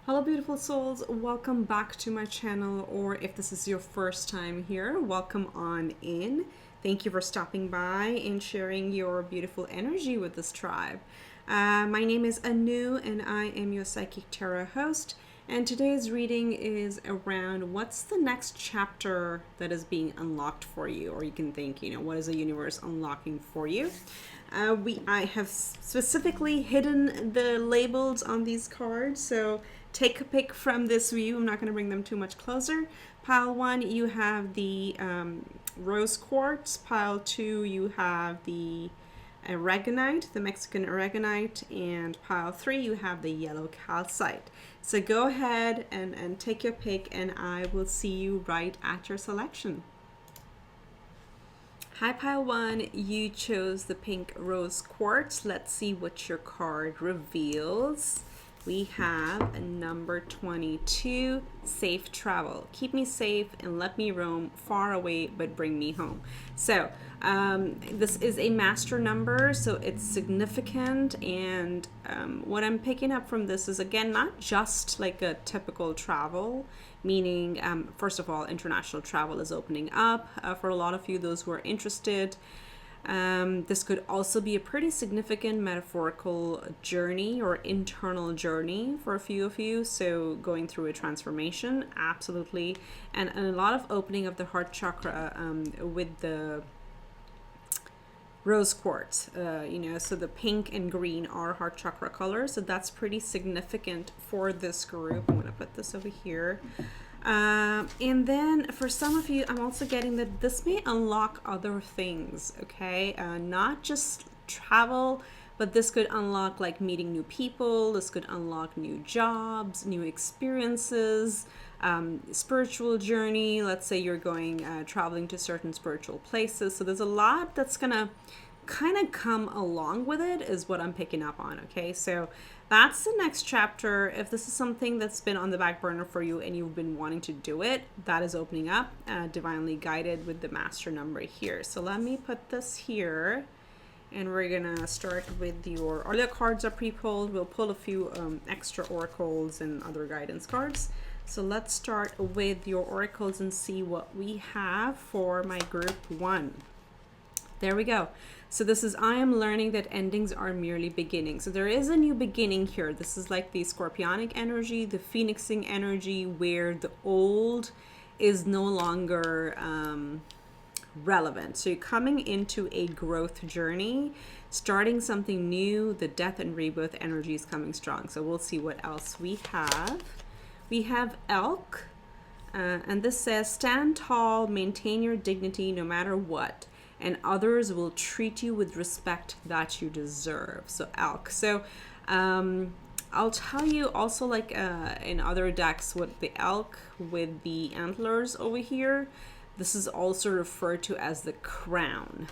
Hello, beautiful souls. Welcome back to my channel, or if this is your first time here, welcome on in. Thank you for stopping by and sharing your beautiful energy with this tribe. My name is Anu, and I am your Psychic Tarot host. And today's reading is around what's the next chapter that is being unlocked for you, or you can think, what is the universe unlocking for you? I have specifically hidden the labels on these cards, so take a pick from this view. I'm not going to bring them too much closer. Pile 1, you have the rose quartz. Pile 2, you have the aragonite, the Mexican aragonite. And pile 3, you have the yellow calcite. So go ahead and take your pick, and I will see you right at your selection. Hi, pile 1, you chose the pink rose quartz. Let's see what your card reveals. We have a number 22, safe travel. Keep me safe and let me roam far away, but bring me home. So this is a master number, so it's significant. And what I'm picking up from this is, again, not just like a typical travel, meaning, first of all, international travel is opening up for a lot of you, those who are interested. This could also be a pretty significant metaphorical journey or internal journey for a few of you. So going through a transformation, absolutely. And a lot of opening of the heart chakra with the rose quartz, so the pink and green are heart chakra colors. So that's pretty significant for this group. I'm going to put this over here. And then for some of you, I'm also getting that this may unlock other things, okay? Not just travel, but this could unlock like meeting new people. This could unlock new jobs, new experiences, spiritual journey. Let's say you're going traveling to certain spiritual places. So there's a lot that's gonna kind of come along with it, is what I'm picking up on. Okay, so that's the next chapter. If this is something that's been on the back burner for you and you've been wanting to do it, that is opening up, divinely guided with the master number here. So let me put this here, and we're gonna start with all your cards are pre-pulled. We'll pull a few extra oracles and other guidance cards. So let's start with your oracles and see what we have for my group 1. There we go. So this is, I am learning that endings are merely beginnings. So there is a new beginning here. This is like the scorpionic energy, the phoenixing energy, where the old is no longer relevant. So you're coming into a growth journey, starting something new. The death and rebirth energy is coming strong. So we'll see what else we have. We have elk, and this says, stand tall, maintain your dignity no matter what, and others will treat you with respect that you deserve. So elk. So I'll tell you also, like in other decks, with the elk with the antlers over here, this is also referred to as the crown.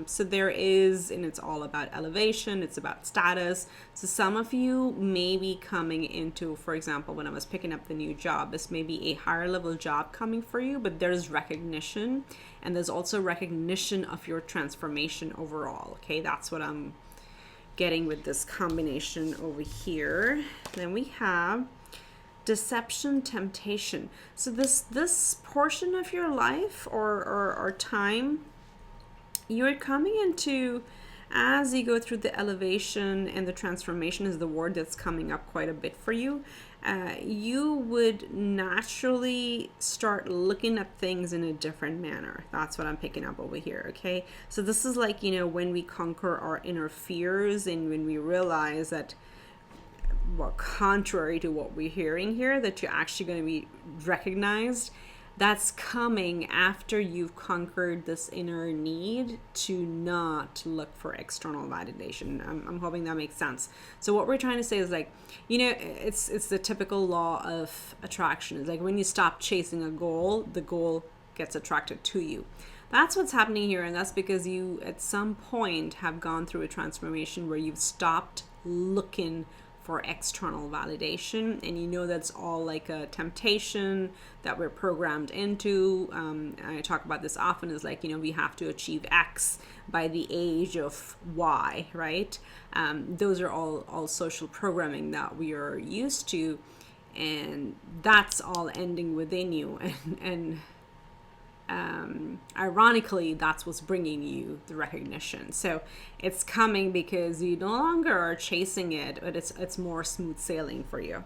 So there is, and it's all about elevation, it's about status. So some of you may be coming into, for example, when I was picking up the new job, this may be a higher level job coming for you, but there's recognition, and there's also recognition of your transformation overall. Okay, that's what I'm getting with this combination over here. Then we have deception, temptation. So this portion of your life or time, you're coming into, as you go through the elevation, and the transformation is the word that's coming up quite a bit for you. You would naturally start looking at things in a different manner. That's what I'm picking up over here. Okay, so this is like, when we conquer our inner fears, and when we realize that, well, contrary to what we're hearing here, that you're actually going to be recognized, that's coming after you've conquered this inner need to not look for external validation. I'm hoping that makes sense. So what we're trying to say is, like, it's the typical law of attraction. It's like when you stop chasing a goal, the goal gets attracted to you. That's what's happening here, and that's because you at some point have gone through a transformation where you've stopped looking for external validation, and that's all like a temptation that we're programmed into. I talk about this often, is like, we have to achieve X by the age of Y, right? Those are all social programming that we are used to, and that's all ending within you. And ironically, that's what's bringing you the recognition. So it's coming because you no longer are chasing it, but it's more smooth sailing for you.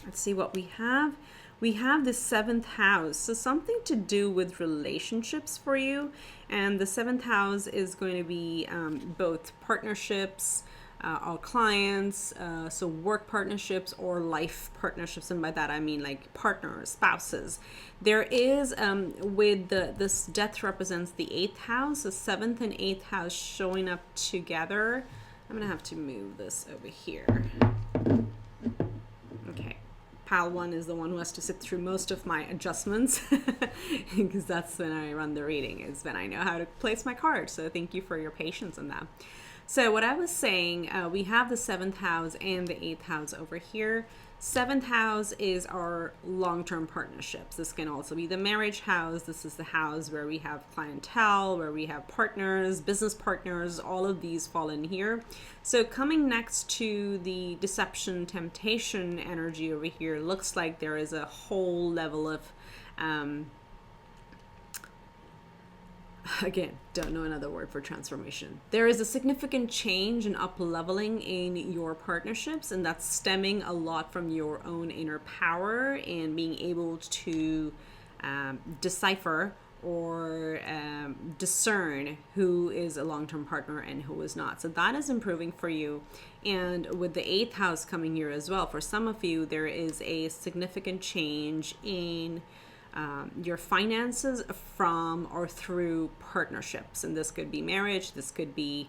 Let's see what we have. We have the 7th house, so something to do with relationships for you. And the 7th house is going to be both partnerships, our clients, so work partnerships or life partnerships, and by that I mean like partners, spouses. There is with this death represents the 8th house, the 7th and 8th house showing up together. I'm gonna have to move this over here. Okay, pile 1 is the one who has to sit through most of my adjustments because that's when I run the reading, is when I know how to place my cards. So thank you for your patience on that. So what I was saying, we have the 7th house and the 8th house over here. 7th house is our long-term partnerships. This can also be the marriage house. This is the house where we have clientele, where we have partners, business partners, all of these fall in here. So coming next to the deception, temptation energy over here, looks like there is a whole level of again, don't know another word for transformation. There is a significant change and up-leveling in your partnerships, and that's stemming a lot from your own inner power and being able to decipher or discern who is a long-term partner and who is not. So that is improving for you. And with the 8th house coming here as well, for some of you, there is a significant change in your finances from or through partnerships. And this could be marriage, this could be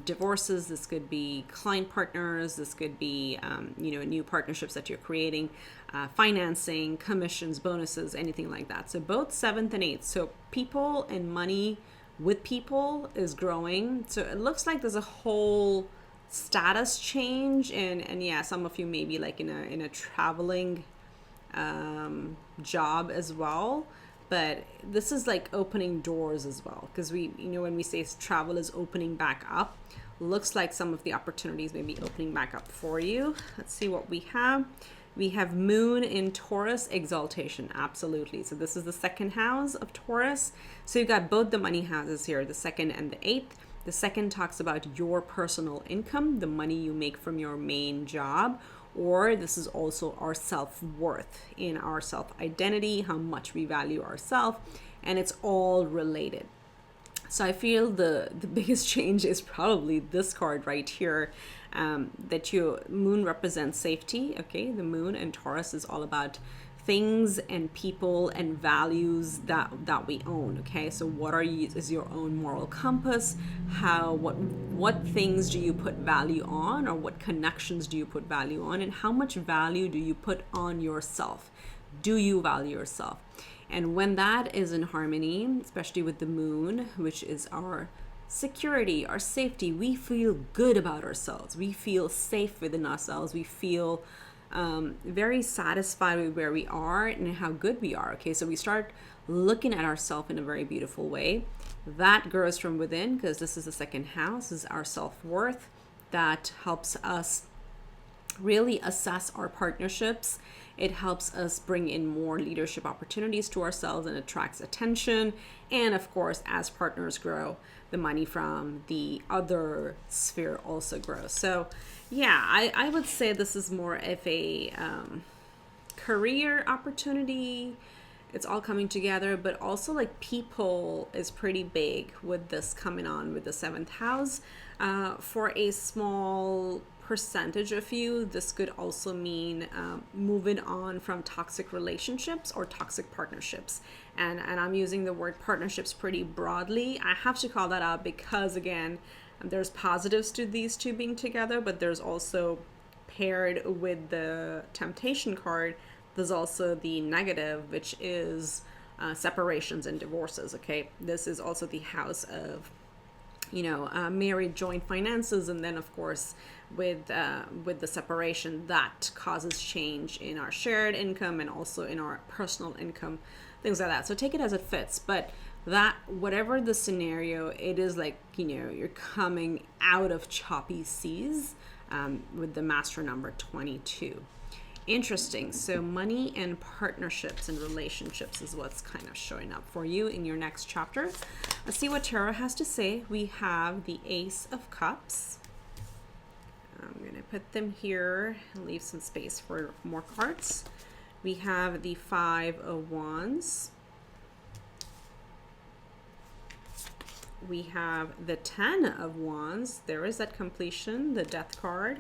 divorces, this could be client partners, this could be new partnerships that you're creating, financing, commissions, bonuses, anything like that. So both 7th and 8th. So people and money with people is growing. So it looks like there's a whole status change, and yeah, some of you may be like in a traveling job as well, but this is like opening doors as well, because we, when we say travel is opening back up, looks like some of the opportunities may be opening back up for you. Let's see what we have. We have Moon in Taurus, exaltation, absolutely. So this is the 2nd house of Taurus. So you got both the money houses here, the 2nd and the 8th. The 2nd talks about your personal income, the money you make from your main job, or this is also our self-worth in our self-identity, how much we value ourselves, and it's all related. So I feel the biggest change is probably this card right here, that your Moon represents safety. Okay, the Moon in Taurus is all about things and people and values that we own. Okay, so what is your own moral compass? What things do you put value on, or what connections do you put value on, and how much value do you put on yourself? Do you value yourself? And when that is in harmony, especially with the Moon, which is our security, our safety, we feel good about ourselves. We feel safe within ourselves. We feel very satisfied with where we are and how good we are. Okay, so we start looking at ourselves in a very beautiful way. That grows from within, because this is the 2nd house, this is our self-worth. That helps us really assess our partnerships. It helps us bring in more leadership opportunities to ourselves and attracts attention. And of course, as partners grow, the money from the other sphere also grows. So yeah, I would say this is more of a career opportunity. It's all coming together, but also like people is pretty big with this coming on with the 7th house. For a small percentage of you, this could also mean moving on from toxic relationships or toxic partnerships. And I'm using the word partnerships pretty broadly. I have to call that out because, again, there's positives to these two being together, but there's also, paired with the temptation card, there's also the negative, which is separations and divorces. Okay, this is also the house of married, joint finances, and then of course with the separation, that causes change in our shared income and also in our personal income, things like that. So take it as it fits, but that whatever the scenario, it is like you're coming out of choppy seas with the master number 22. Interesting. So money and partnerships and relationships is what's kind of showing up for you in your next chapter. Let's see what Tarot has to say. We have the Ace of Cups. I'm going to put them here and leave some space for more cards. We have the Five of Wands. We have the Ten of Wands. There is that completion, the Death card.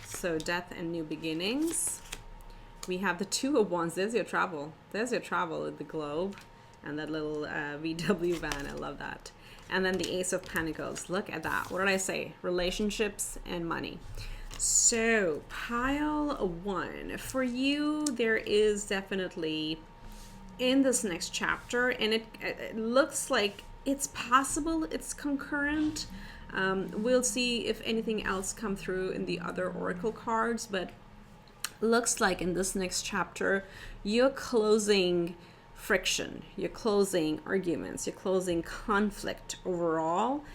So death and new beginnings. We have the Two of Wands. There's your travel. There's your travel with the globe and that little VW van. I love that. And then the Ace of Pentacles. Look at that. What did I say? Relationships and money. So pile one. For you, there is definitely in this next chapter, and it looks like it's possible it's concurrent. We'll see if anything else come through in the other oracle cards, but looks like in this next chapter you're closing friction, you're closing arguments, you're closing conflict overall.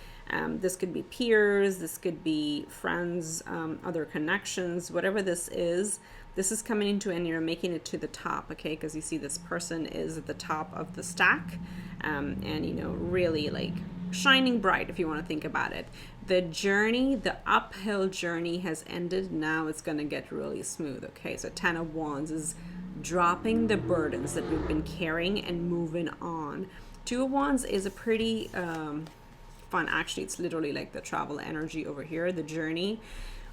This could be peers, this could be friends, other connections, whatever this is coming into, and you're making it to the top, okay? Because you see this person is at the top of the stack, and you know, really like shining bright if you want to think about it. The journey, the uphill journey has ended. Now it's going to get really smooth, okay? So Ten of Wands is dropping the burdens that we've been carrying and moving on. Two of Wands is a pretty fun, actually it's literally like the travel energy over here, the journey,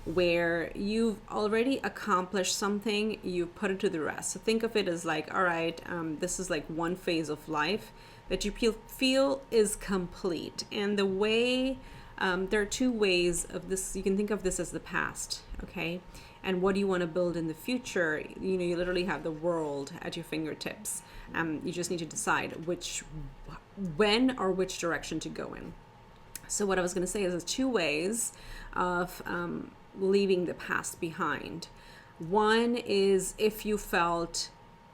where you've already accomplished something, you put it to the rest. So think of it as like, all right, this is like one phase of life that you feel is complete. And the way, there are two ways of this. You can think of this as the past, okay? And what do you want to build in the future? You know, you literally have the world at your fingertips. You just need to decide when or which direction to go in. So what I was going to say is there's two ways of leaving the past behind. One is if you felt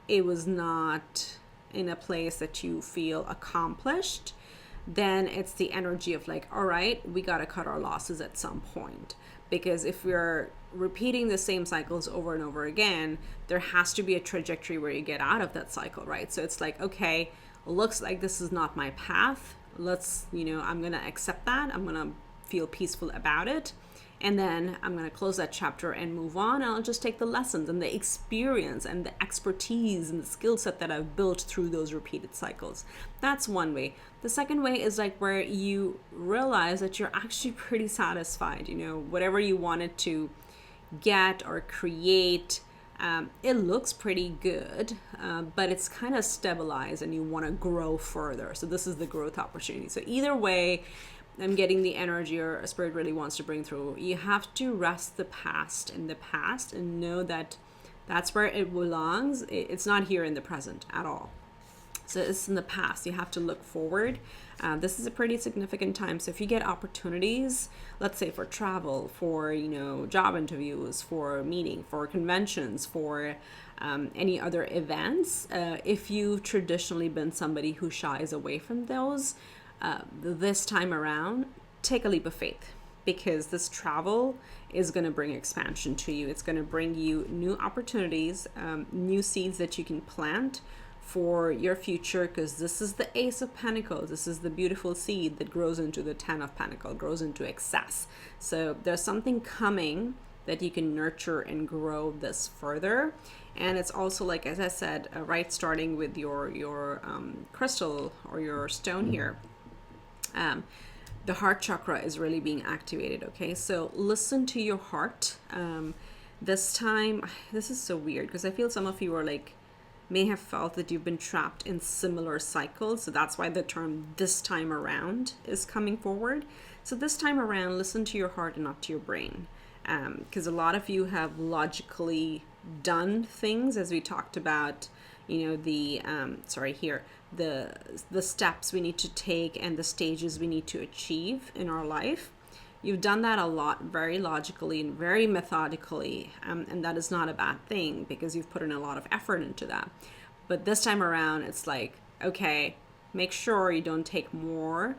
it was not in a place that you feel accomplished, then it's the energy of like, all right, we got to cut our losses at some point. Because if we're repeating the same cycles over and over again, there has to be a trajectory where you get out of that cycle, right? So it's like, okay, looks like this is not my path. Let's, you know, I'm going to accept that. I'm going to feel peaceful about it. And then I'm going to close that chapter and move on. And I'll just take the lessons and the experience and the expertise and the skill set that I've built through those repeated cycles. That's one way. The second way is like where you realize that you're actually pretty satisfied. You know, whatever you wanted to get or create, it looks pretty good, but it's kind of stabilized and you want to grow further. So this is the growth opportunity. So either way, I'm getting the energy or a spirit really wants to bring through. You have to rest the past in the past and know that that's where it belongs. It's not here in the present at all. So it's in the past. You have to look forward. This is a pretty significant time. So if you get opportunities, let's say for travel, for, you know, job interviews, for meeting, for conventions, for any other events, if you've traditionally been somebody who shies away from those, this time around, take a leap of faith, because this travel is going to bring expansion to you. It's going to bring you new opportunities, new seeds that you can plant for your future, because this is the Ace of Pentacles. This is the beautiful seed that grows into the Ten of Pentacles, grows into excess. So there's something coming that you can nurture and grow this further. And it's also, like, as I said, right, starting with your crystal or your stone here. The heart chakra is really being activated, okay? So listen to your heart. This time, this is so weird because I feel some of you are like, may have felt that you've been trapped in similar cycles. So that's why the term this time around is coming forward. So this time around, listen to your heart and not to your brain. Because a lot of you have logically done things, as we talked about, you know, the steps we need to take and the stages we need to achieve in our life. You've done that a lot, very logically and very methodically, and that is not a bad thing because you've put in a lot of effort into that. But this time around, it's like, okay, make sure you don't take more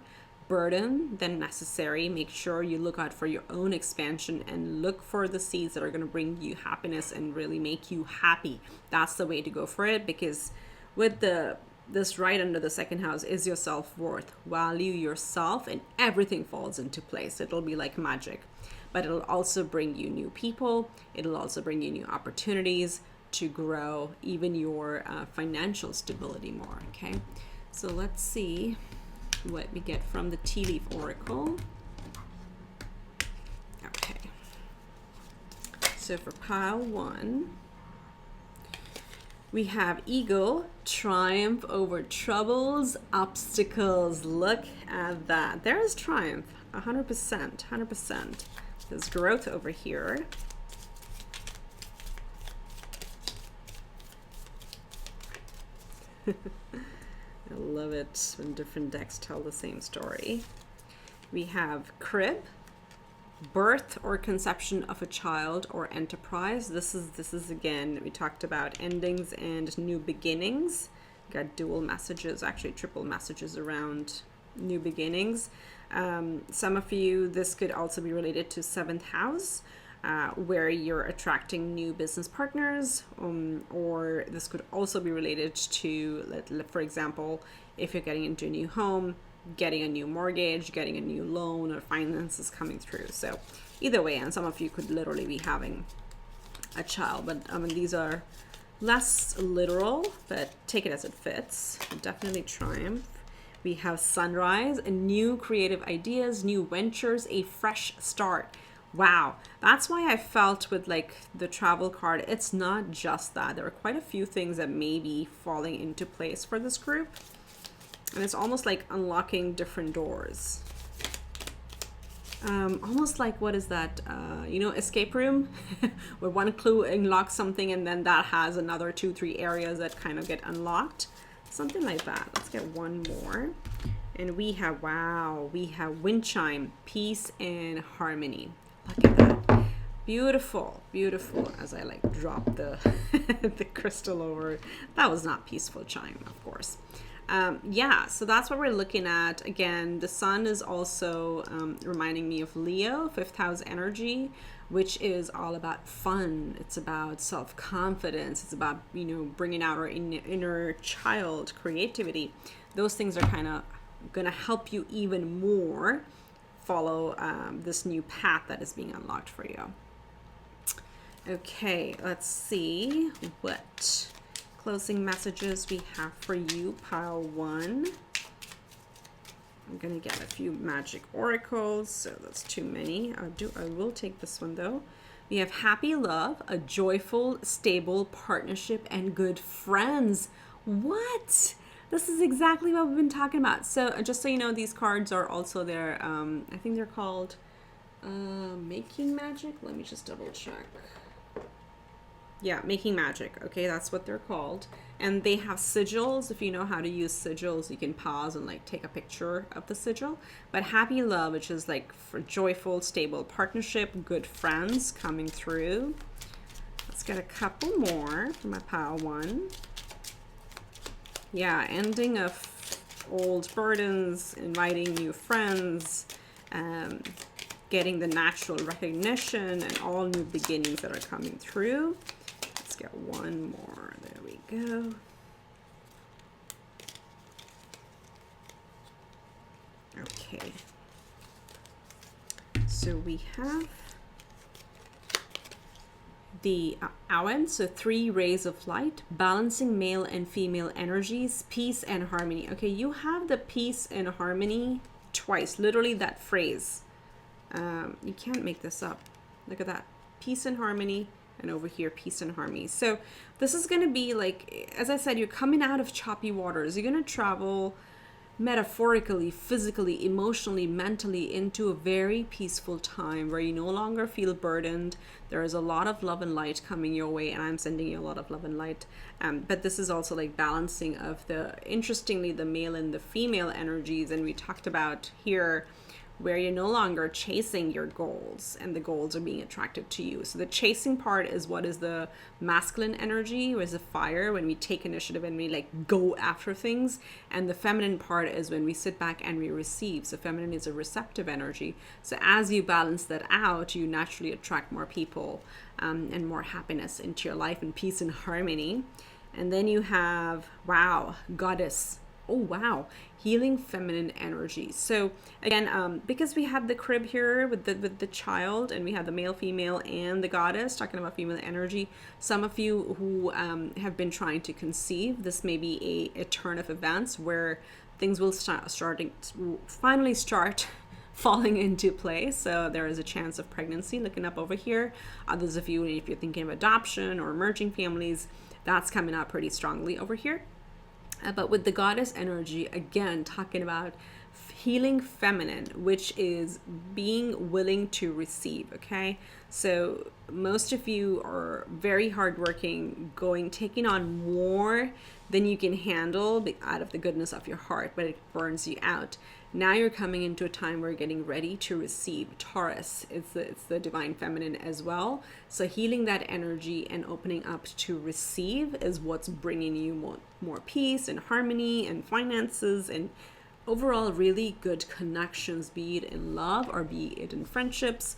burden than necessary. Make sure you look out for your own expansion and look for the seeds that are going to bring you happiness and really make you happy. That's the way to go for it, because with this right under the second house is your self-worth. Value yourself and everything falls into place. It'll be like magic. But it'll also bring you new people. It'll also bring you new opportunities to grow even your financial stability more. Okay, so let's see what we get from the Tea Leaf Oracle. Okay, so for pile 1, we have Eagle, triumph over troubles, obstacles. Look at that. There is triumph, 100%, 100%. There's growth over here. I love it when different decks tell the same story. We have Crib, birth or conception of a child or enterprise. This is again, we talked about endings and new beginnings. Got dual messages, actually triple messages around new beginnings. Some of you, this could also be related to 7th house, where you're attracting new business partners, or this could also be related to, for example, if you're getting into a new home, getting a new mortgage, getting a new loan, or finances coming through. So either way, and some of you could literally be having a child, but I mean, these are less literal, but take it as it fits. Definitely triumph. We have sunrise, and new creative ideas, new ventures, a fresh start. Wow, that's why I felt with like the travel card, it's not just that. There are quite a few things that may be falling into place for this group. And it's almost like unlocking different doors. Almost like, what is that? You know, escape room, where one clue unlocks something and then that has another 2-3 areas that kind of get unlocked. Something like that. Let's get one more. And we have, wow, we have wind chime, peace and harmony. Look at that. Beautiful, beautiful. As I like drop the the crystal over. That was not peaceful chime, of course. Yeah, so that's what we're looking at. Again, the sun is also reminding me of Leo, 5th house energy, which is all about fun. It's about self-confidence. It's about, you know, bringing out our inner child creativity. Those things are kind of going to help you even more follow this new path that is being unlocked for you. Okay, let's see what closing messages we have for you, pile 1. I'm gonna get a few magic oracles, so that's too many. I will take this one though. We have happy love, a joyful, stable partnership, and good friends. What? This is exactly what we've been talking about. So just so you know, these cards are also there. I think they're called Making Magic. Let me just double check. Yeah, Making Magic. Okay, that's what they're called. And they have sigils. If you know how to use sigils, you can pause and like take a picture of the sigil. But happy love, which is like for joyful, stable partnership, good friends coming through. Let's get a couple more for my pile 1. Yeah, ending of old burdens, inviting new friends, getting the natural recognition, and all new beginnings that are coming through. Let's get one more. There we go. Okay. So we have the Awen, so 3 rays of light, balancing male and female energies, peace and harmony. Okay, you have the peace and harmony twice, literally that phrase. You can't make this up. Look at that. Peace and harmony, and over here, peace and harmony. So this is going to be like, as I said, you're coming out of choppy waters. You're going to travel metaphorically, physically, emotionally, mentally into a very peaceful time where you no longer feel burdened. There is a lot of love and light coming your way, and I'm sending you a lot of love and light. But this is also like balancing of the, interestingly, the male and the female energies. And we talked about here where you're no longer chasing your goals and the goals are being attracted to you. So the chasing part is what is the masculine energy, or is the fire, when we take initiative and we like go after things. And the feminine part is when we sit back and we receive. So feminine is a receptive energy. So as you balance that out, you naturally attract more people and more happiness into your life, and peace and harmony. And then you have, wow, goddess. Oh, wow. Healing feminine energy. So again, because we had the crib here with the child, and we had the male, female, and the goddess talking about female energy. Some of you who have been trying to conceive, this may be a turn of events where things will finally start falling into place. So there is a chance of pregnancy looking up over here. Others of you, if you're thinking of adoption or merging families, that's coming out pretty strongly over here. But with the goddess energy, again, talking about healing feminine, which is being willing to receive, okay? So most of you are very hardworking, taking on more than you can handle out of the goodness of your heart, but it burns you out. Now you're coming into a time where you're getting ready to receive. Taurus, it's the divine feminine as well. So healing that energy and opening up to receive is what's bringing you more peace and harmony and finances and overall really good connections, be it in love or be it in friendships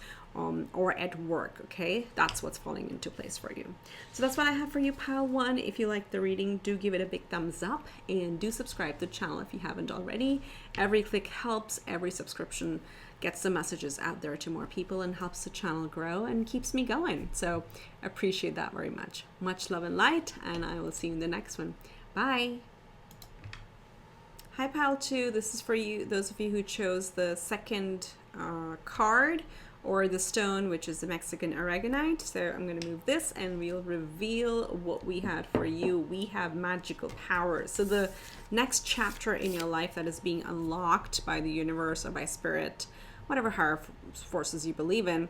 or at work, okay? That's what's falling into place for you. So that's what I have for you, pile one. If you like the reading, do give it a big thumbs up and do subscribe to the channel if you haven't already. Every click helps, every subscription gets the messages out there to more people and helps the channel grow and keeps me going. So appreciate that very much. Much love and light, and I will see you in the next one. Bye. Hi, pile two. This is for you, those of you who chose the second card, or the stone, which is the Mexican aragonite. So I'm going to move this and we'll reveal what we had for you. We have magical powers. So the next chapter in your life that is being unlocked by the universe or by spirit, whatever higher forces you believe in,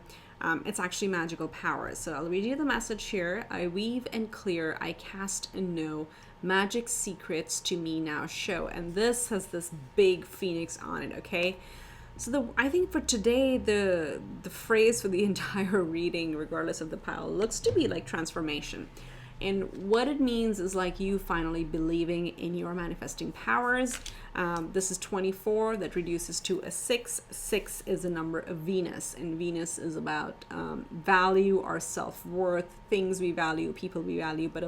it's actually magical powers. So I'll read you the message here. I weave and clear, I cast and know, magic secrets to me now show. And this has this big phoenix on it, okay? So I think for today, the phrase for the entire reading, regardless of the pile, looks to be like transformation. And what it means is like you finally believing in your manifesting powers. This is 24, that reduces to a 6. 6 is the number of Venus, and Venus is about value, our self-worth, things we value, people we value. But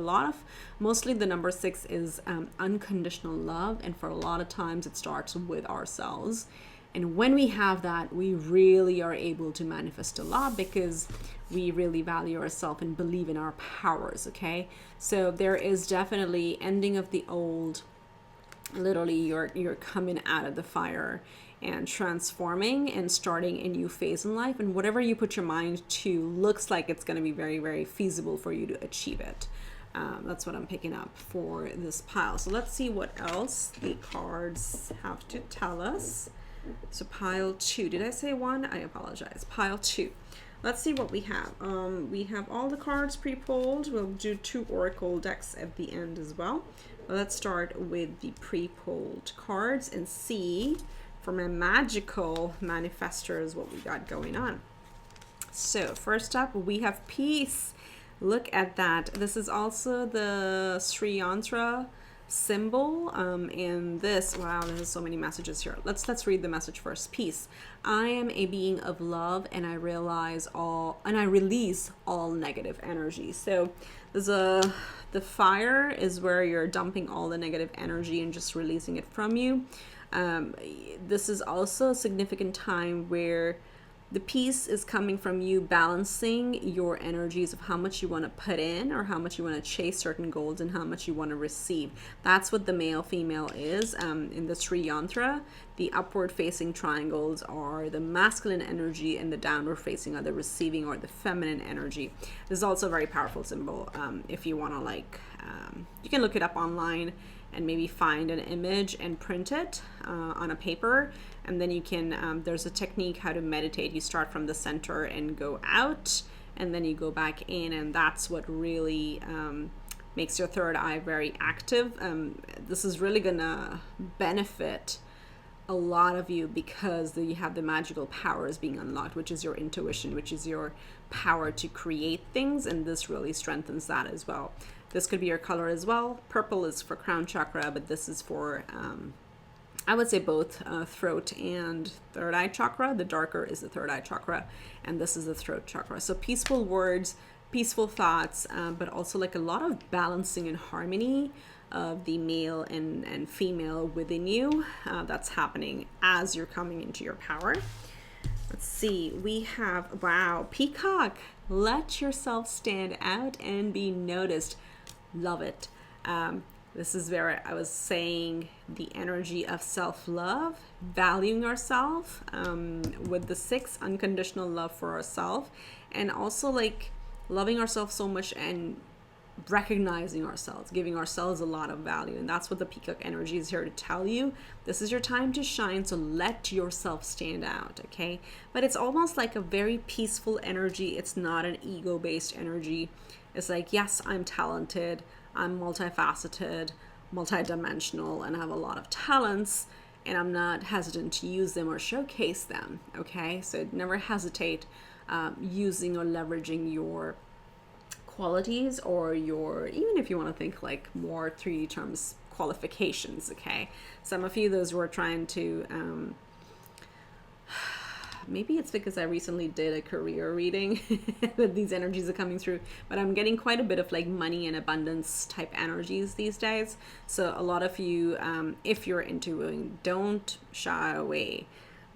mostly the number 6 is unconditional love, and for a lot of times it starts with ourselves. And when we have that, we really are able to manifest a lot because we really value ourselves and believe in our powers, okay? So there is definitely ending of the old. Literally, you're coming out of the fire and transforming and starting a new phase in life. And whatever you put your mind to looks like it's going to be very, very feasible for you to achieve it. That's what I'm picking up for this pile. So let's see what else the cards have to tell us. So pile 2, did I say 1? I apologize. Pile 2. Let's see what we have. We have all the cards pre-pulled. We'll do 2 oracle decks at the end as well. Let's start with the pre-pulled cards and see for my magical manifestors what we got going on. So first up, we have peace. Look at that. This is also the Sri Yantra symbol, and this, wow, there's so many messages here. Let's read the message first. Peace. I am a being of love, and I release all negative energy. So there's the fire is where you're dumping all the negative energy and just releasing it from you. This is also a significant time where the peace is coming from you balancing your energies of how much you want to put in or how much you want to chase certain goals and how much you want to receive. That's what the male female is. In the Sri Yantra, the upward facing triangles are the masculine energy and the downward facing are the receiving or the feminine energy. This is also a very powerful symbol. If you want to you can look it up online and maybe find an image and print it on a paper. And then you can, there's a technique how to meditate. You start from the center and go out, and then you go back in, and that's what really makes your third eye very active. This is really gonna benefit a lot of you, because you have the magical powers being unlocked, which is your intuition, which is your power to create things, and this really strengthens that as well. This could be your color as well. Purple is for crown chakra, but this is for I would say both throat and third eye chakra. The darker is the third eye chakra, and this is the throat chakra. So peaceful words, peaceful thoughts, but also like a lot of balancing and harmony of the male and female within you. That's happening as you're coming into your power. Let's see, we have, wow, peacock. Let yourself stand out and be noticed. Love it. This is where I was saying the energy of self-love, valuing ourselves, with the 6, unconditional love for ourselves, and also like loving ourselves so much and recognizing ourselves, giving ourselves a lot of value. And that's what the peacock energy is here to tell you. This is your time to shine, so let yourself stand out, okay? But it's almost like a very peaceful energy. It's not an ego-based energy. It's like, yes, I'm talented, I'm multifaceted, multidimensional, and I have a lot of talents, and I'm not hesitant to use them or showcase them, okay? So never hesitate using or leveraging your qualities, or your, even if you want to think like more 3D terms, qualifications, okay? Some of you, those who are trying to maybe it's because I recently did a career reading that these energies are coming through, but I'm getting quite a bit of like money and abundance type energies these days. So a lot of you, if you're into, don't shy away.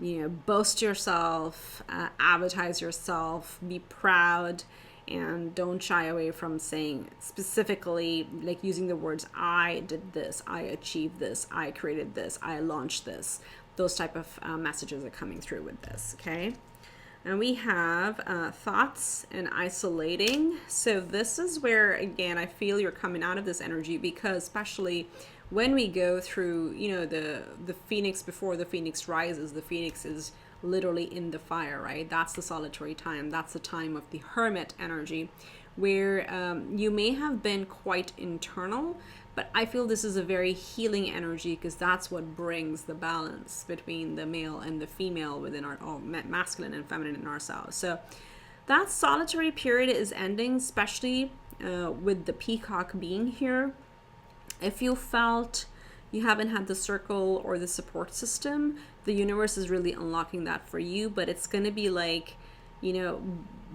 You know, boast yourself, advertise yourself, be proud, and don't shy away from saying specifically, like using the words, I did this, I achieved this, I created this, I launched this. Those type of messages are coming through with this, okay? And we have thoughts and isolating. So this is where, again, I feel you're coming out of this energy, because especially when we go through, you know, the phoenix, before the phoenix rises, the phoenix is literally in the fire, right? That's the solitary time. That's the time of the hermit energy, where you may have been quite internal, but I feel this is a very healing energy, because that's what brings the balance between the male and the female within our, masculine and feminine in ourselves. So that solitary period is ending, especially with the peacock being here. If you felt you haven't had the circle or the support system, the universe is really unlocking that for you. But it's going to be like, you know,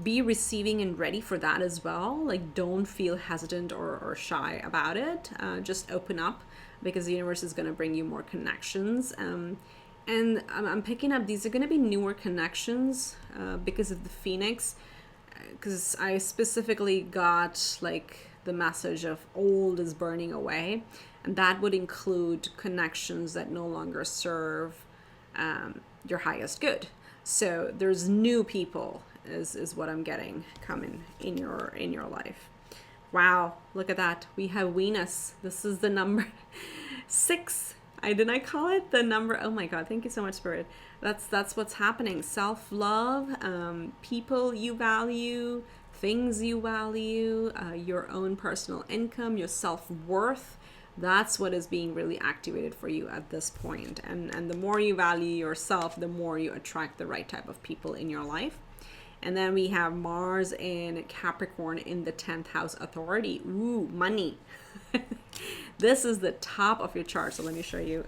be receiving and ready for that as well. Like, don't feel hesitant or shy about it. Just open up, because the universe is going to bring you more connections. And I'm picking up, these are going to be newer connections because of the phoenix, because I specifically got like the message of old is burning away, and that would include connections that no longer serve your highest good. So there's new people is what I'm getting coming in your life. Wow, look at that. We have Venus. This is the number 6. Did I call it the number? Oh my God, thank you so much, Spirit. That's what's happening. Self-love, people you value, things you value, your own personal income, your self-worth. That's what is being really activated for you at this point. And the more you value yourself, the more you attract the right type of people in your life. And then we have Mars and Capricorn in the 10th house, authority. Ooh, money. This is the top of your chart. So let me show you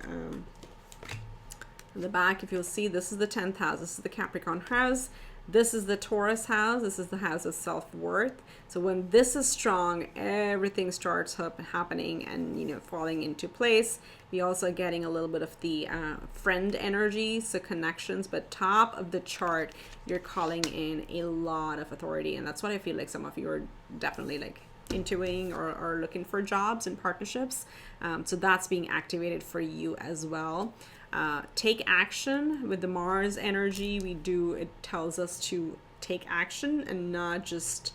in the back. If you'll see, this is the 10th house. This is the Capricorn house. This is the Taurus house. This is the house of self-worth. So when this is strong, everything starts happening and, you know, falling into place. We also are getting a little bit of the friend energy, so connections. But top of the chart, you're calling in a lot of authority. And that's what I feel like some of you are definitely like intuiting or looking for jobs and partnerships. So that's being activated for you as well. Take action with the Mars energy. It tells us to take action and not just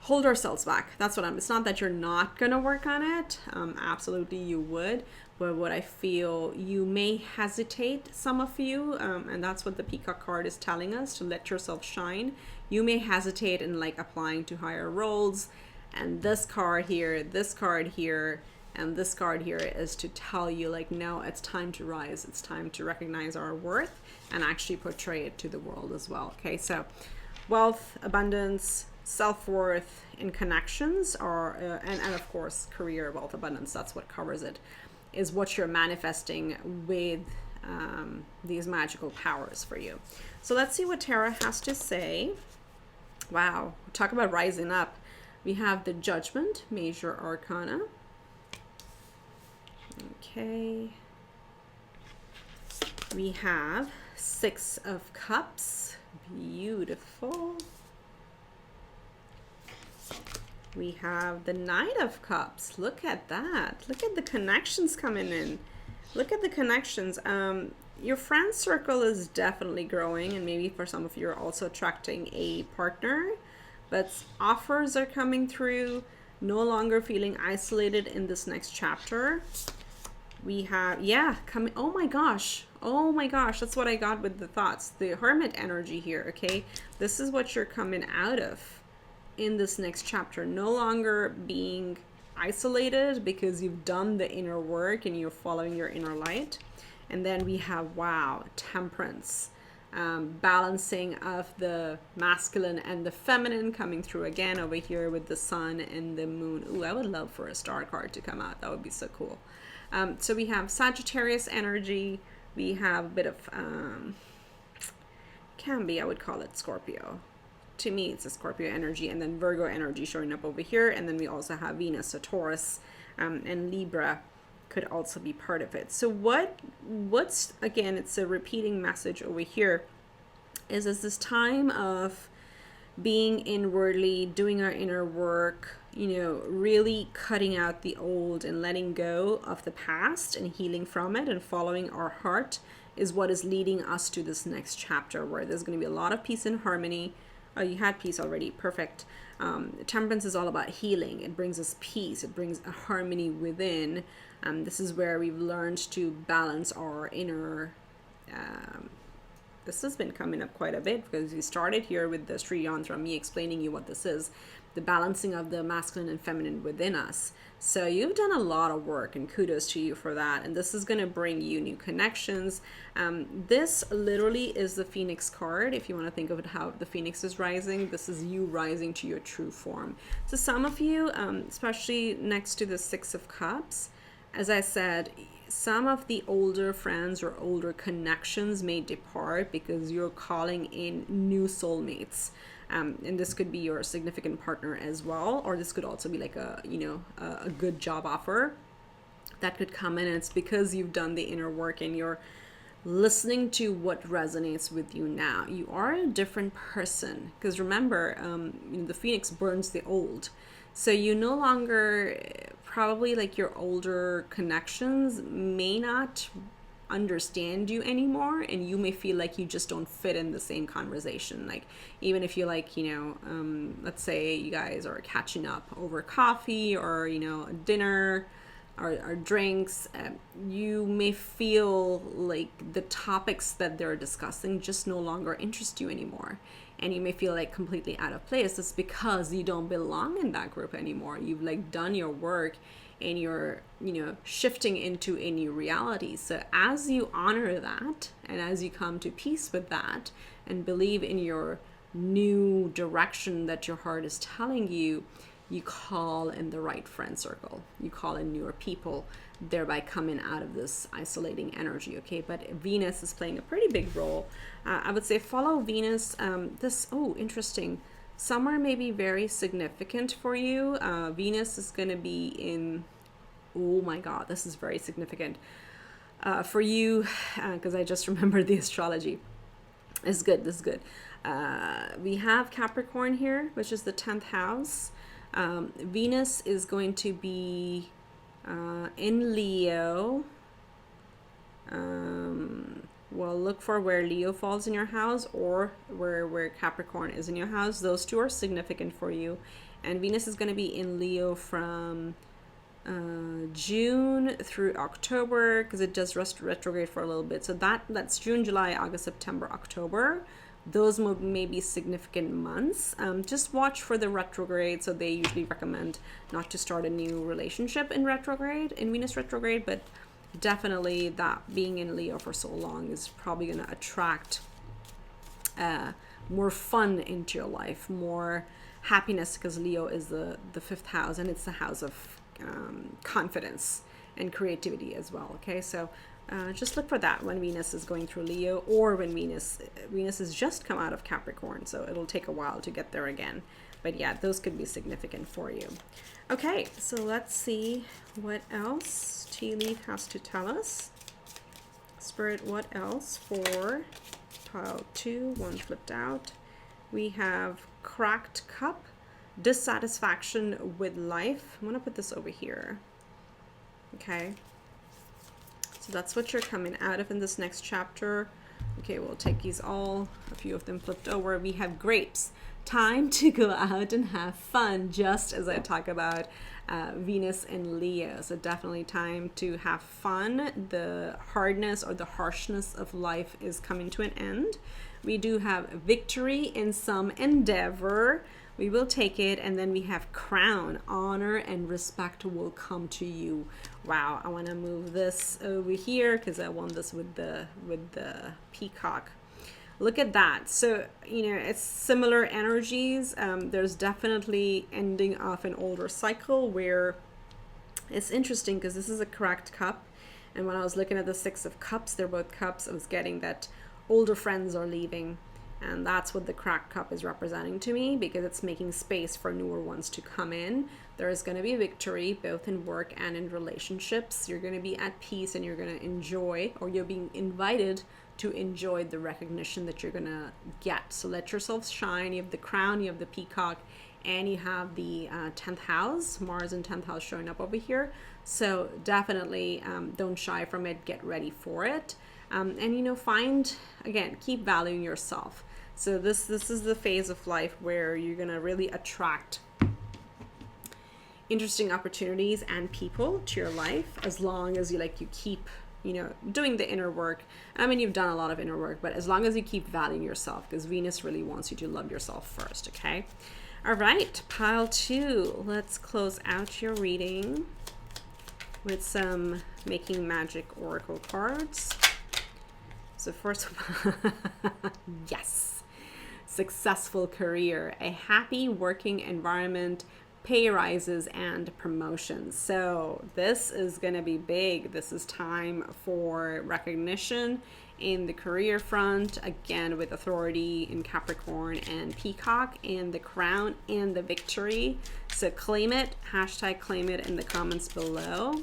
hold ourselves back. That's what it's not that you're not gonna work on it. Absolutely you would. But what I feel, you may hesitate, some of you, and that's what the Peacock card is telling us, to let yourself shine. You may hesitate in like applying to higher roles. And this card here, And this card here is to tell you, like, no, it's time to rise. It's time to recognize our worth and actually portray it to the world as well. Okay, so wealth, abundance, self-worth, and connections are, and of course, career, wealth, abundance, that's what covers it, is what you're manifesting with these magical powers for you. So let's see what Tarot has to say. Wow, talk about rising up. We have the Judgment, Major Arcana. Okay. We have Six of Cups. Beautiful. We have the Knight of Cups. Look at that. Look at the connections coming in. Look at the connections. Your friend circle is definitely growing, and maybe for some of you are also attracting a partner, but offers are coming through. No longer feeling isolated in this next chapter. We have, yeah, coming, oh my gosh, that's what I got with the thoughts. The Hermit energy here, okay? This is what you're coming out of in this next chapter. No longer being isolated because you've done the inner work and you're following your inner light. And then we have, wow, Temperance, balancing of the masculine and the feminine coming through again over here with the sun and the moon. Ooh, I would love for a star card to come out. That would be so cool. So we have Sagittarius energy. We have a bit of, can be, I would call it Scorpio. To me, it's a Scorpio energy, and then Virgo energy showing up over here. And then we also have Venus, so Taurus, and Libra could also be part of it. So what's, again, it's a repeating message over here, is this time of being inwardly, doing our inner work, you know, really cutting out the old and letting go of the past and healing from it and following our heart is what is leading us to this next chapter, where there's going to be a lot of peace and harmony. Oh, you had peace already. Perfect. Temperance is all about healing. It brings us peace. It brings a harmony within. This is where we've learned to balance our inner. This has been coming up quite a bit because we started here with the Sri Yantra, me explaining you what this is, the balancing of the masculine and feminine within us. So you've done a lot of work, and kudos to you for that. And this is going to bring you new connections. This literally is the Phoenix card. If you want to think of it how the Phoenix is rising, this is you rising to your true form. So some of you, especially next to the Six of Cups, as I said, some of the older friends or older connections may depart because you're calling in new soulmates. And this could be your significant partner as well, or this could also be like a, you know, a good job offer that could come in. And it's because you've done the inner work and you're listening to what resonates with you now. You are a different person, because remember, you know, the Phoenix burns the old. So you no longer, probably like your older connections may not understand you anymore, and you may feel like you just don't fit in the same conversation. Like, even if you like, you know, let's say you guys are catching up over coffee or, you know, dinner or drinks, you may feel like the topics that they're discussing just no longer interest you anymore. And you may feel like completely out of place. It's because you don't belong in that group anymore. You've like done your work and you're, you know, shifting into a new reality. So as you honor that, and as you come to peace with that and believe in your new direction that your heart is telling you, you call in the right friend circle. You call in newer people, thereby coming out of this isolating energy, okay? But Venus is playing a pretty big role. I would say follow Venus. Interesting. Summer may be very significant for you. Venus is going to be in, oh my God, this is very significant for you, because I just remembered the astrology. This is good. We have Capricorn here, which is the 10th house. Venus is going to be in Leo. Well, look for where Leo falls in your house, or where Capricorn is in your house. Those two are significant for you. And Venus is going to be in Leo from June through October, because it does retrograde for a little bit. So that's June, July, August, September, October those may be significant months. Just watch for the retrograde. So they usually recommend not to start a new relationship in retrograde, in Venus retrograde, but definitely that being in Leo for so long is probably going to attract more fun into your life, more happiness, because Leo is the fifth house, and it's the house of confidence and creativity as well. Okay, so just look for that when Venus is going through Leo, or when Venus has just come out of Capricorn, so it'll take a while to get there again. But yeah, those could be significant for you. Okay, so let's see what else Tea Leaf has to tell us. Spirit, what else for pile 2, one flipped out? We have Cracked Cup, dissatisfaction with life. I'm going to put this over here. Okay. So that's what you're coming out of in this next chapter. Okay, we'll take these all, a few of them flipped over. We have Grapes. Time to go out and have fun, just as I talk about Venus and Leo. So definitely time to have fun. The hardness or the harshness of life is coming to an end. We do have victory in some endeavor. We will take it. And then we have crown, honor and respect will come to you. Wow, I want to move this over here because I want this with the peacock. Look at that. So, you know, it's similar energies. There's definitely ending of an older cycle where it's interesting because this is a cracked cup. And when I was looking at the 6 of Cups, they're both cups, I was getting that older friends are leaving. And that's what the cracked cup is representing to me, because it's making space for newer ones to come in. There is going to be victory both in work and in relationships. You're going to be at peace and you're going to enjoy, or you're being invited to enjoy the recognition that you're going to get. So let yourself shine. You have the crown, you have the peacock, and you have the 10th house, Mars in 10th house showing up over here. So definitely don't shy from it. Get ready for it. And, you know, keep valuing yourself. So this is the phase of life where you're going to really attract interesting opportunities and people to your life, as long as you keep, you know, doing the inner work. I mean, you've done a lot of inner work, but as long as you keep valuing yourself, because Venus really wants you to love yourself first. Okay. All right. Pile 2. Let's close out your reading with some Making Magic Oracle cards. So first, yes, successful career, a happy working environment, pay rises and promotions. So this is going to be big. This is time for recognition in the career front, again with authority in Capricorn and Peacock, and the crown and the victory. So claim it, hashtag claim it in the comments below.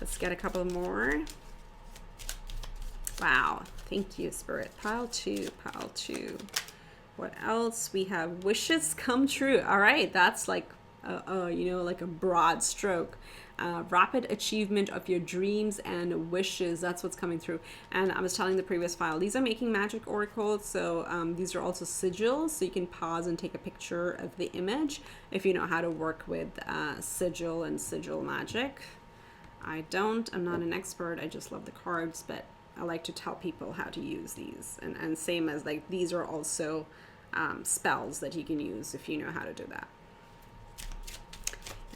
Let's get a couple more. Wow, thank you, Spirit. Pile 2. What else? We have wishes come true. All right, that's like like a broad stroke. Rapid achievement of your dreams and wishes. That's what's coming through. And I was telling the previous file, these are Making Magic oracles. So these are also sigils. So you can pause and take a picture of the image if you know how to work with sigil and sigil magic. I'm not an expert. I just love the cards, but I like to tell people how to use these. And same as like, these are also spells that you can use if you know how to do that.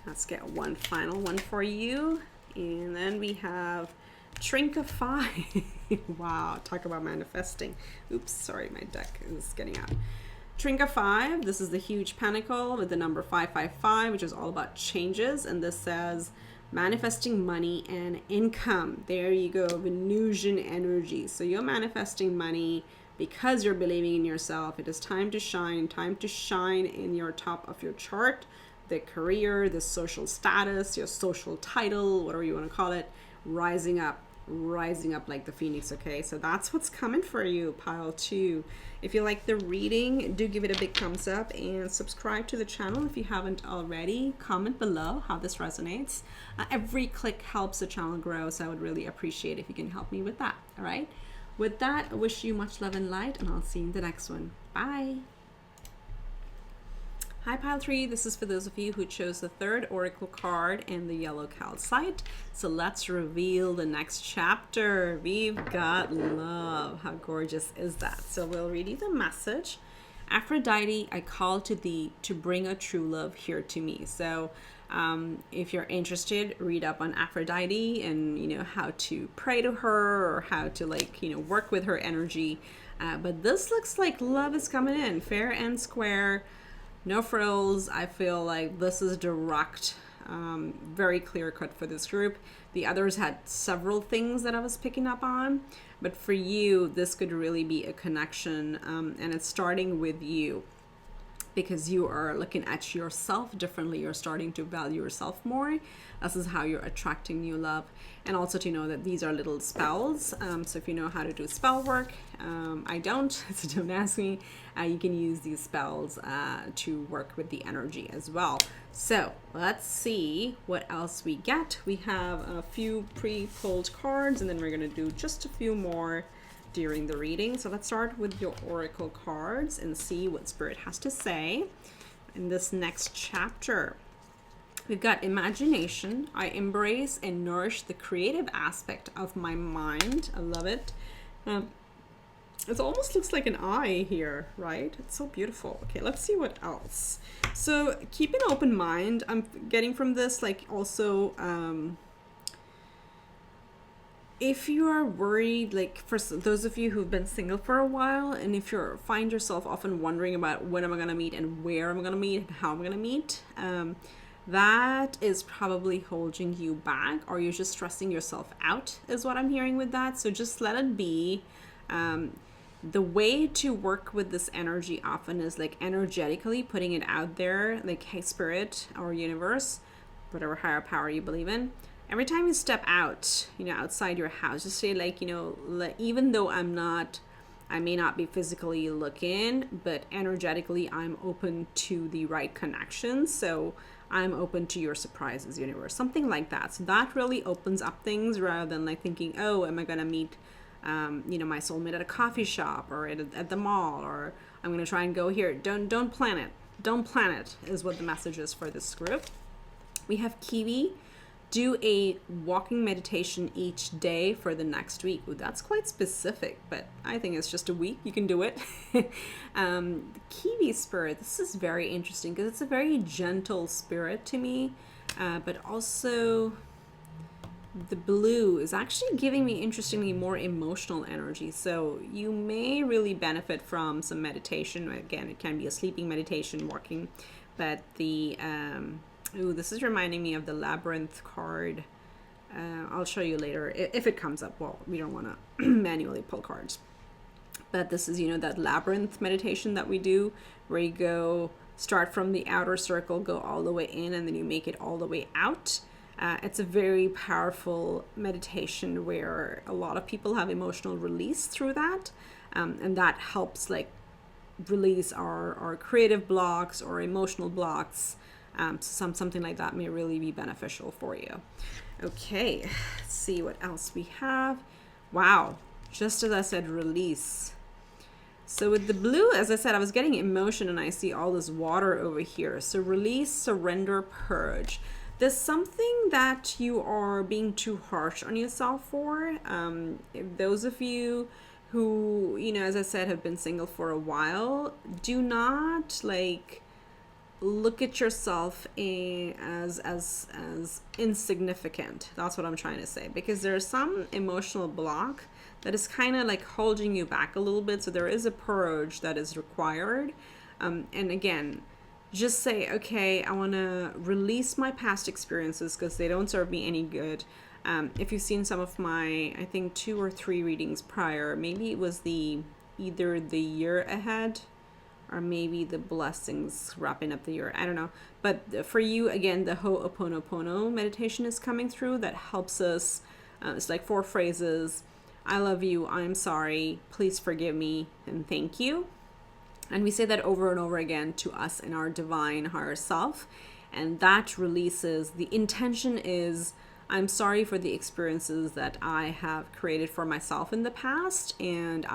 Let's get one final one for you. And then we have Trinkify. Wow, talk about manifesting. Oops, sorry, my deck is getting out. Trinkify, this is the huge pentacle with the number 555, which is all about changes. And this says, manifesting money and income. There you go, Venusian energy. So you're manifesting money because you're believing in yourself. It is time to shine in your top of your chart, the career, the social status, your social title, whatever you want to call it, rising up like the phoenix. Okay, so that's what's coming for you, pile 2. If you like the reading, do give it a big thumbs up and subscribe to the channel if you haven't already. Comment below how this resonates. Every click helps the channel grow, so I would really appreciate if you can help me with that. All right, with that, I wish you much love and light, and I'll see you in the next one. Bye. Hi Pile 3, this is for those of you who chose the third Oracle card in the yellow calcite. So let's reveal the next chapter. We've got love. How gorgeous is that? So we'll read you the message. Aphrodite, I call to thee to bring a true love here to me. So if you're interested, read up on Aphrodite and how to pray to her or how to work with her energy. But this looks like love is coming in fair and square. No frills. I feel like this is direct, very clear cut for this group. The others had several things that I was picking up on, but for you, this could really be a connection, and it's starting with you because you are looking at yourself differently. You're starting to value yourself more. This is how you're attracting new love. And also to know that these are little spells. So if you know how to do spell work, I don't, so don't ask me. You can use these spells to work with the energy as well. So let's see what else we get. We have a few pre-pulled cards, and then we're going to do just a few more during the reading. So let's start with your oracle cards and see what Spirit has to say in this next chapter. We've got imagination. I embrace and nourish the creative aspect of my mind. I love it. It almost looks like an eye here, right? It's so beautiful. Okay, let's see what else. So keep an open mind. I'm getting from this also if you are worried, for those of you who've been single for a while, and if you find yourself often wondering about when am I going to meet and where am I going to meet and how I'm going to meet, that is probably holding you back, or you're just stressing yourself out is what I'm hearing with that. So just let it be. The way to work with this energy often is energetically putting it out there, hey, Spirit or universe, whatever higher power you believe in. Every time you step out, outside your house, just say even though I may not be physically looking, but energetically I'm open to the right connections. So I'm open to your surprises, universe, something like that. So that really opens up things rather than thinking, oh, am I going to meet, my soulmate at a coffee shop or at the mall, or I'm going to try and go here. Don't plan it. Don't plan it is what the message is for this group. We have Kiwi. Do a walking meditation each day for the next week. Ooh, that's quite specific, but I think it's just a week. You can do it. Kiwi spirit, this is very interesting because it's a very gentle spirit to me, but also the blue is actually giving me, interestingly, more emotional energy. So you may really benefit from some meditation. Again, it can be a sleeping meditation, walking, but the... Ooh, this is reminding me of the Labyrinth card. I'll show you later if it comes up. Well, we don't want to manually pull cards. But this is, that Labyrinth meditation that we do, where you start from the outer circle, go all the way in, and then you make it all the way out. It's a very powerful meditation where a lot of people have emotional release through that. And that helps release our creative blocks or emotional blocks. Something like that may really be beneficial for you. Okay, let's see what else we have. Wow, just as I said, release. So with the blue, as I said, I was getting emotion and I see all this water over here. So release, surrender, purge. There's something that you are being too harsh on yourself for. Those of you who, as I said, have been single for a while, do not look at yourself as insignificant. That's what I'm trying to say, because there's some emotional block that is kind of holding you back a little bit. So there is a purge that is required. And again, just say, okay, I want to release my past experiences because they don't serve me any good. If you've seen some of my, I think 2 or 3 readings prior, maybe it was either the year ahead or maybe the blessings wrapping up the year. I don't know. But for you, again, the Ho'oponopono meditation is coming through that helps us. It's 4 phrases. I love you. I'm sorry. Please forgive me. And thank you. And we say that over and over again to us in our divine higher self. And that releases, the intention is, I'm sorry for the experiences that I have created for myself in the past. And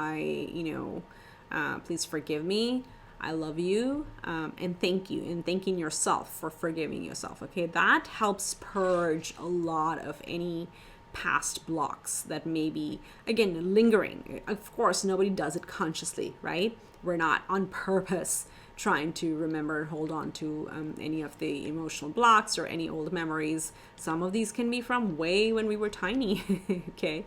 please forgive me. I love you, and thank you, and thanking yourself for forgiving yourself. Okay, that helps purge a lot of any past blocks that may be, again, lingering. Of course, nobody does it consciously, right? We're not on purpose trying to remember and hold on to any of the emotional blocks or any old memories. Some of these can be from way when we were tiny. Okay,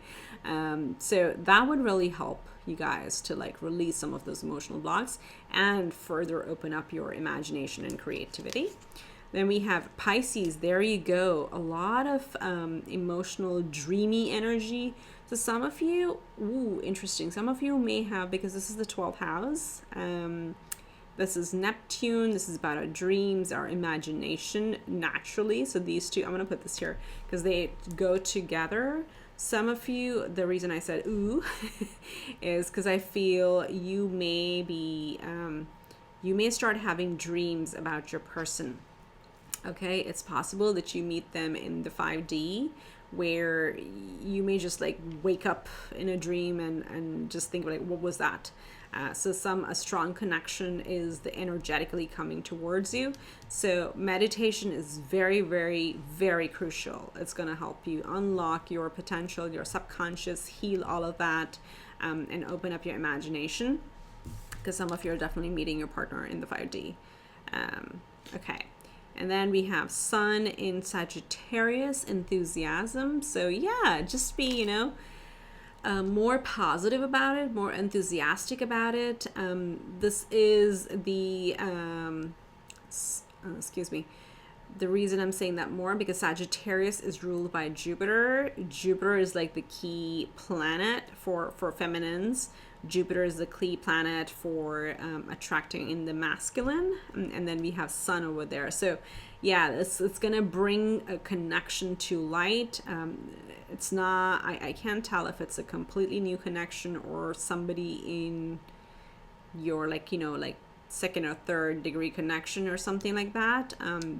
so that would really help you guys to like release some of those emotional blocks and further open up your imagination and creativity. Then we have Pisces. There you go. A lot of emotional, dreamy energy. So some of you, interesting. Some of you may have, because this is the 12th house. This is Neptune. This is about our dreams, our imagination naturally. So these two, I'm going to put this here because they go together. Some of you, the reason I said ooh is because I feel you may be, you may start having dreams about your person. Okay, it's possible that you meet them in the 5D where you may just like wake up in a dream and just think like, what was that? So a strong connection is the energetically coming towards you. So meditation is very, very, very crucial. It's going to help you unlock your potential, your subconscious, heal all of that, and open up your imagination, because some of you are definitely meeting your partner in the 5D. Okay. And then we have Sun in Sagittarius, enthusiasm. So yeah, just be, more positive about it, more enthusiastic about it. This is the, excuse me, the reason I'm saying that more, because Sagittarius is ruled by Jupiter. Jupiter is like the key planet for feminines. Jupiter is the key planet for attracting in the masculine, and then we have Sun over there. So yeah, it's gonna bring a connection to light. It's not, I can't tell if it's a completely new connection or somebody in your like second or third degree connection or something like that,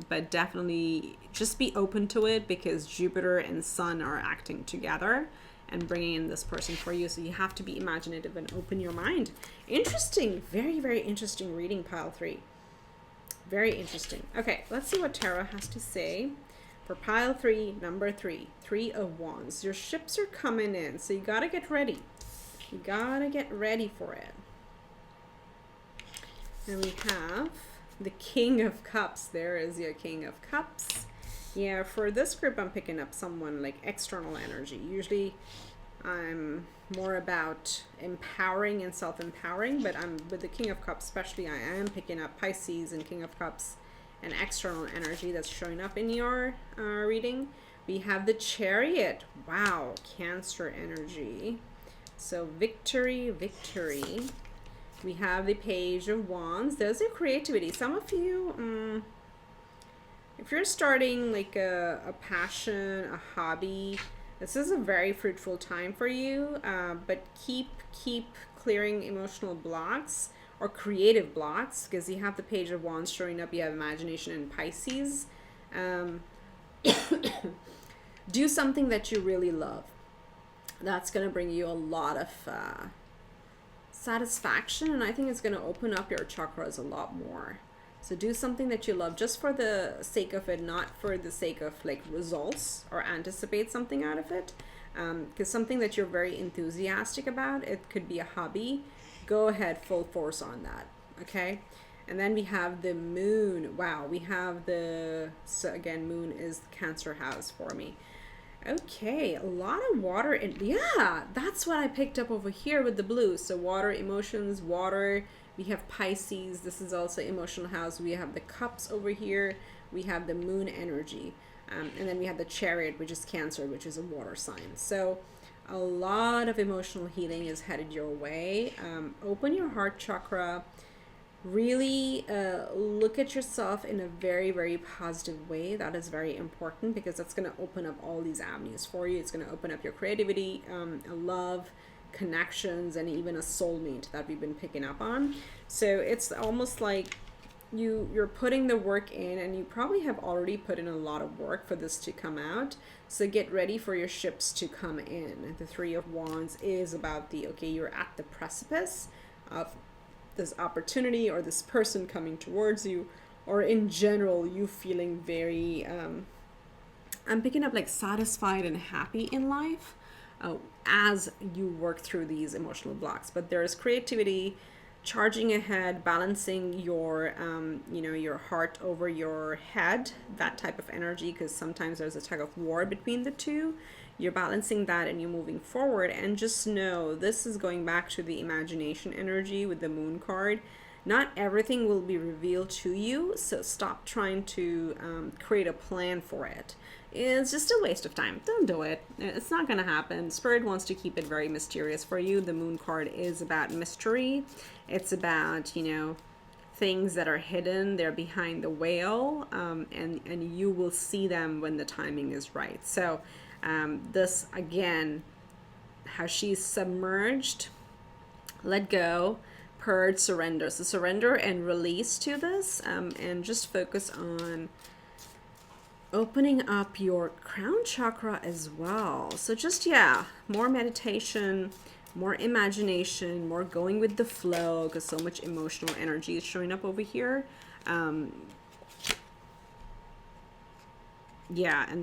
but definitely just be open to it, because Jupiter and Sun are acting together and bringing in this person for you. So you have to be imaginative and open your mind. Interesting. Very, very interesting reading, pile 3. Very interesting. Okay, let's see what Tarot has to say for pile 3, number 3. 3 of Wands. Your ships are coming in, so you gotta get ready. You gotta get ready for it. And we have the King of Cups. There is your King of Cups. Yeah, for this group, I'm picking up someone like external energy. Usually I'm more about empowering and self-empowering, but with the King of Cups especially, I am picking up Pisces and King of Cups and external energy that's showing up in your reading. We have the Chariot. Wow, Cancer energy. So victory, victory. We have the Page of Wands. There's your creativity. Some of you, if you're starting like a passion, a hobby, this is a very fruitful time for you, but keep clearing emotional blocks or creative blocks, because you have the Page of Wands showing up. You have imagination in Pisces. Do something that you really love. That's going to bring you a lot of satisfaction, and I think it's going to open up your chakras a lot more. So do something that you love just for the sake of it, not for the sake of like results or anticipate something out of it. Because something that you're very enthusiastic about, it could be a hobby. Go ahead, full force on that. Okay. And then we have the Moon. Wow, we have so again, Moon is the Cancer house for me. Okay, a lot of water. Yeah, that's what I picked up over here with the blue. So water, emotions, water. We have Pisces. This is also emotional house. We have the Cups over here. We have the Moon energy. And then we have the Chariot, which is Cancer, which is a water sign. So a lot of emotional healing is headed your way. Open your heart chakra. Really look at yourself in a very, very positive way. That is very important, because that's going to open up all these avenues for you. It's going to open up your creativity, love, connections, and even a soulmate that we've been picking up on. So it's almost like you're putting the work in, and you probably have already put in a lot of work for this to come out. So get ready for your ships to come in. The Three of Wands is about you're at the precipice of this opportunity or this person coming towards you, or in general, you feeling very, I'm picking up like satisfied and happy in life as you work through these emotional blocks. But there's creativity, charging ahead, balancing your, your heart over your head, that type of energy, because sometimes there's a tug of war between the two. You're balancing that and you're moving forward. And just know this is going back to the imagination energy with the moon card. Not everything will be revealed to you, so stop trying to create a plan for it. It's just a waste of time. Don't do it. It's not going to happen. Spirit wants to keep it very mysterious for you. The moon card is about mystery. It's about, things that are hidden. They're behind the veil, and you will see them when the timing is right. So this, again, how she's submerged, let go, purge, surrender. So surrender and release to this, and just focus on opening up your crown chakra as well. So just, more meditation, more imagination, more going with the flow, because so much emotional energy is showing up over here. And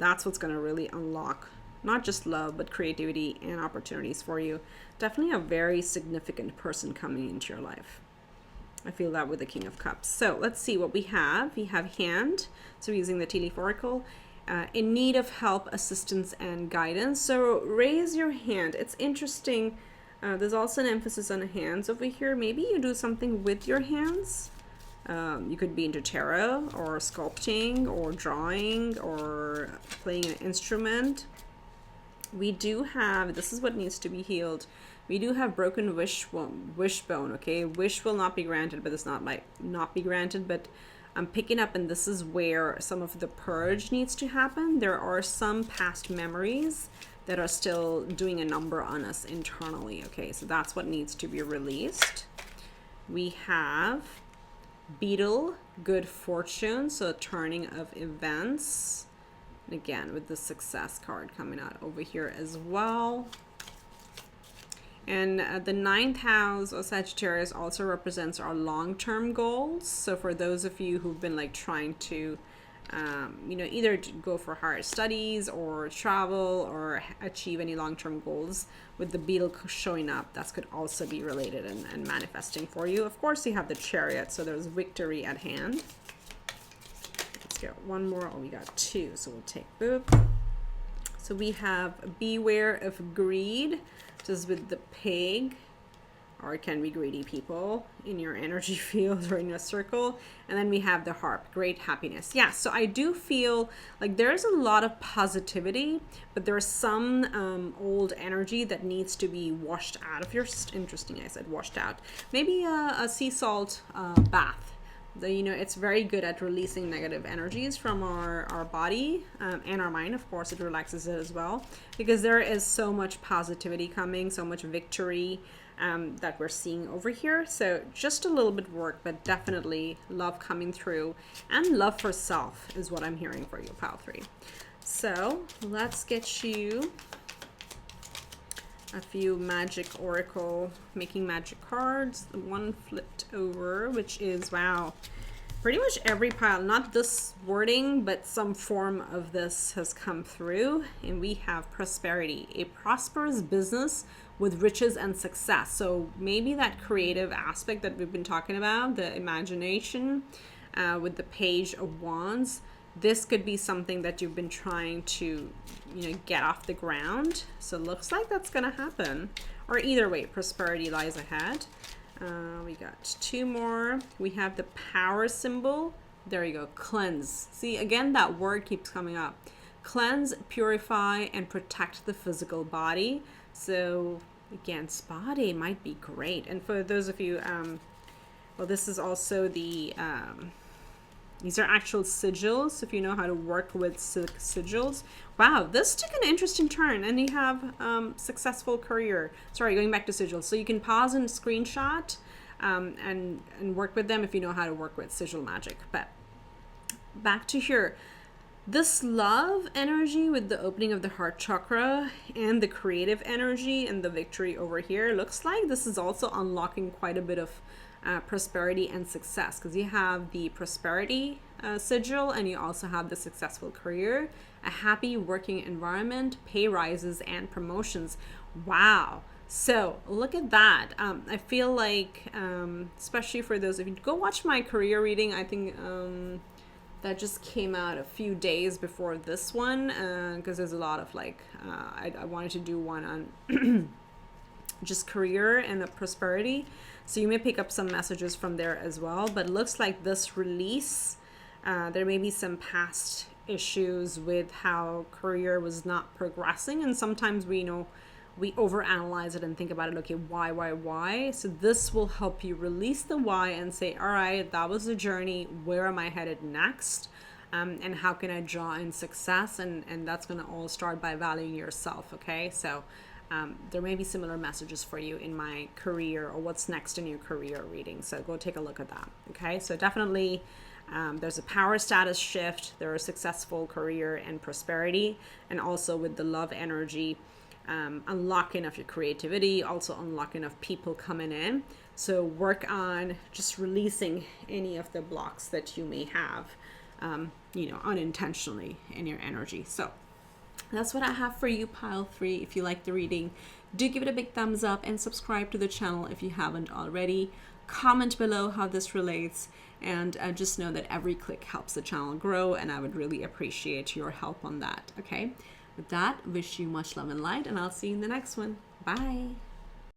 that's what's going to really unlock not just love, but creativity and opportunities for you. Definitely a very significant person coming into your life. I feel that with the King of Cups. So let's see what we have. We have hand. So using the tea leaf oracle. In need of help, assistance, and guidance. So raise your hand. It's interesting. There's also an emphasis on the hands over here. Maybe you do something with your hands. You could be into tarot or sculpting or drawing or playing an instrument. We do have, this is what needs to be healed. We do have broken wishbone, okay? Wish will not be granted, but it's not like not be granted, but I'm picking up, and this is where some of the purge needs to happen. There are some past memories that are still doing a number on us internally, okay? So that's what needs to be released. We have beetle, good fortune, so turning of events. Again, with the success card coming out over here as well. And the 9th house of Sagittarius also represents our long-term goals. So for those of you who've been like trying to, either go for higher studies or travel or achieve any long-term goals, with the beetle showing up, that could also be related and manifesting for you. Of course, you have the chariot, so there's victory at hand. Get one more. Oh, we got two, so we'll take both. So we have beware of greed, just with the pig, or it can be greedy people in your energy field or in your circle. And then we have the harp, great happiness. Yeah, so I do feel like there's a lot of positivity, but there's some old energy that needs to be washed out of your, interesting, I said washed out. Maybe a sea salt bath. It's very good at releasing negative energies from our body and our mind. Of course, it relaxes it as well, because there is so much positivity coming, so much victory that we're seeing over here. So just a little bit of work, but definitely love coming through, and love for self is what I'm hearing for you, pile 3. So let's get you a few magic oracle making magic cards. The one flipped over, which is, wow, pretty much every pile, not this wording, but some form of this has come through. And we have prosperity, a prosperous business with riches and success. So maybe that creative aspect that we've been talking about, the imagination, with the Page of Wands. This could be something that you've been trying to, get off the ground. So it looks like that's going to happen. Or either way, prosperity lies ahead. We got two more. We have the power symbol. There you go. Cleanse. See, again, that word keeps coming up. Cleanse, purify, and protect the physical body. So again, spa day might be great. And for those of you, this is also the... these are actual sigils, if you know how to work with sigils. Wow, this took an interesting turn, and you have successful career. Sorry, going back to sigils. So you can pause and screenshot and work with them if you know how to work with sigil magic. But back to here. This love energy with the opening of the heart chakra and the creative energy and the victory over here, looks like this is also unlocking quite a bit of prosperity and success, because you have the prosperity sigil and you also have the successful career, a happy working environment, pay rises, and promotions. Wow. So look at that. I feel like, especially for those of you, go watch my career reading. I think that just came out a few days before this one, because there's a lot of like, I wanted to do one on just career and the prosperity. So you may pick up some messages from there as well. But it looks like this release, there may be some past issues with how career was not progressing. And sometimes we overanalyze it and think about it. Okay, why? So this will help you release the why and say, all right, that was a journey. Where am I headed next? And how can I draw in success? And that's going to all start by valuing yourself. Okay, so there may be similar messages for you in my career or what's next in your career reading. So go take a look at that. Okay, so definitely there's a power status shift. There are successful career and prosperity, and also with the love energy, unlocking of your creativity, also unlocking of people coming in. So work on just releasing any of the blocks that you may have, unintentionally in your energy. So that's what I have for you, pile 3. If you like the reading, do give it a big thumbs up and subscribe to the channel if you haven't already. Comment below how this relates, and just know that every click helps the channel grow, and I would really appreciate your help on that. Okay, with that, wish you much love and light, and I'll see you in the next one. Bye.